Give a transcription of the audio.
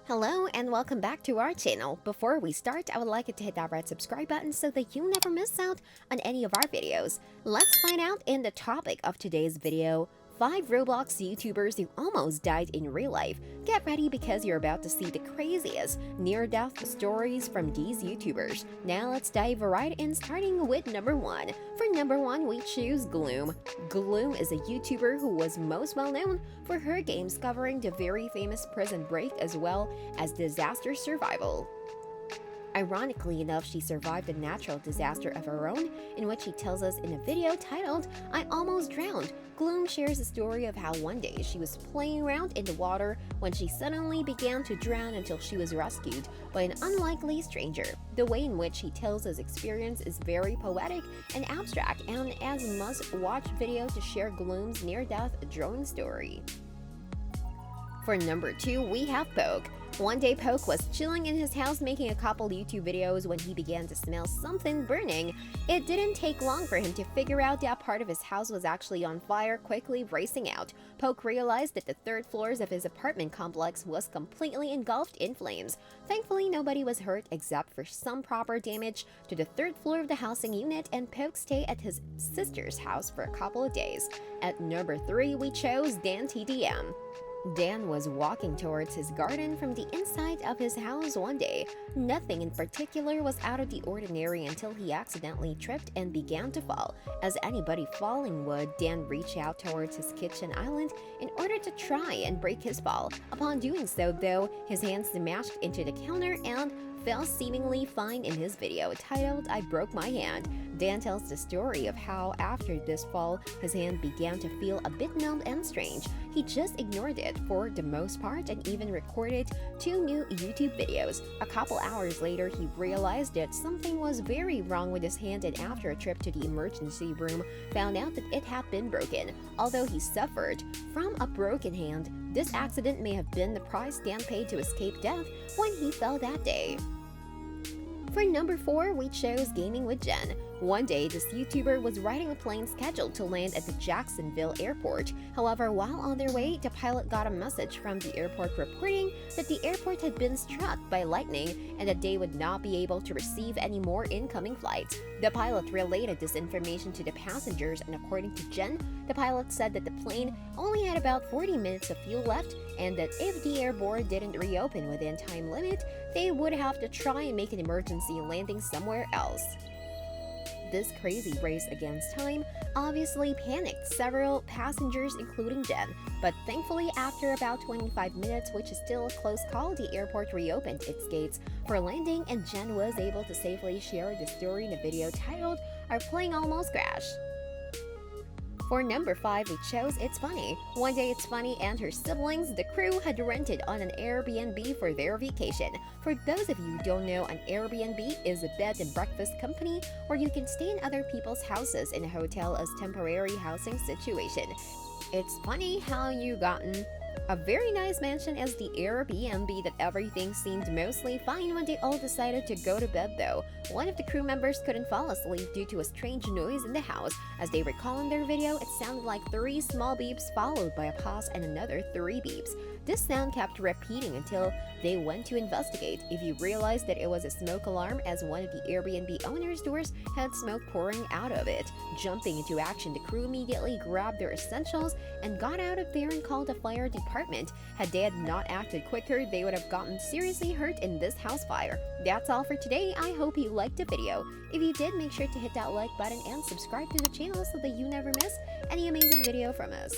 Hello and welcome back to our channel. Before we start, I would like you to hit that red subscribe button so that you never miss out on any of our videos. Let's find out in the topic of today's video, 5 Roblox YouTubers who almost died in real life. Get ready because you're about to see the craziest near-death stories from these YouTubers. Now let's dive right in, starting with number 1. For number 1, we choose Gloom. Gloom is a YouTuber who was most well known for her games covering the very famous Prison Break as well as disaster survival. Ironically enough, she survived a natural disaster of her own, in which she tells us in a video titled, "I Almost Drowned." Gloom shares the story of how one day she was playing around in the water when she suddenly began to drown until she was rescued by an unlikely stranger. The way in which she tells his experience is very poetic and abstract, and as a must-watch video to share Gloom's near-death drowning story. For number 2, we have Poke. One day Poke was chilling in his house making a couple YouTube videos when he began to smell something burning. It didn't take long for him to figure out that part of his house was actually on fire, quickly racing out. Poke realized that the third floors of his apartment complex was completely engulfed in flames. Thankfully, nobody was hurt except for some proper damage to the third floor of the housing unit, and Poke stayed at his sister's house for a couple of days. At number 3, we chose Dan TDM. Dan was walking towards his garden from the inside of his house one day. Nothing in particular was out of the ordinary until he accidentally tripped and began to fall. As anybody falling would, Dan reached out towards his kitchen island in order to try and break his fall. Upon doing so, though, his hands smashed into the counter and fell seemingly fine in his video titled, "I Broke My Hand." Dan tells the story of how after this fall, his hand began to feel a bit numb and strange. He just ignored it for the most part and even recorded 2 new YouTube videos. A couple hours later, he realized that something was very wrong with his hand, and after a trip to the emergency room, found out that it had been broken. Although he suffered from a broken hand, this accident may have been the price Dan paid to escape death when he fell that day. For number 4, we chose Gaming with Jen. One day, this YouTuber was riding a plane scheduled to land at the Jacksonville airport. However, while on their way, the pilot got a message from the airport reporting that the airport had been struck by lightning and that they would not be able to receive any more incoming flights. The pilot related this information to the passengers, and according to Jen, the pilot said that the plane only had about 40 minutes of fuel left and that if the airport didn't reopen within time limit, they would have to try and make an emergency landing somewhere else. This crazy race against time obviously panicked several passengers, including Jen, but thankfully after about 25 minutes, which is still a close call, the airport reopened its gates for landing and Jen was able to safely share the story in a video titled, "Our Plane Almost Crashed." For number 5, we chose It's Funny. One day It's Funny and her siblings, the crew, had rented on an Airbnb for their vacation. For those of you who don't know, an Airbnb is a bed and breakfast company where you can stay in other people's houses in a hotel as temporary housing situation. It's funny how you gotten a very nice mansion as the Airbnb that everything seemed mostly fine when they all decided to go to bed though. One of the crew members couldn't fall asleep due to a strange noise in the house. As they recall in their video, it sounded like 3 small beeps followed by a pause and another 3 beeps. This sound kept repeating until they went to investigate. If you realized that it was a smoke alarm, as one of the Airbnb owner's doors had smoke pouring out of it. Jumping into action, the crew immediately grabbed their essentials and got out of there and called the fire department. Had they had not acted quicker, they would have gotten seriously hurt in this house fire. That's all for today. I hope you liked the video. If you did, make sure to hit that like button and subscribe to the channel so that you never miss any amazing video from us.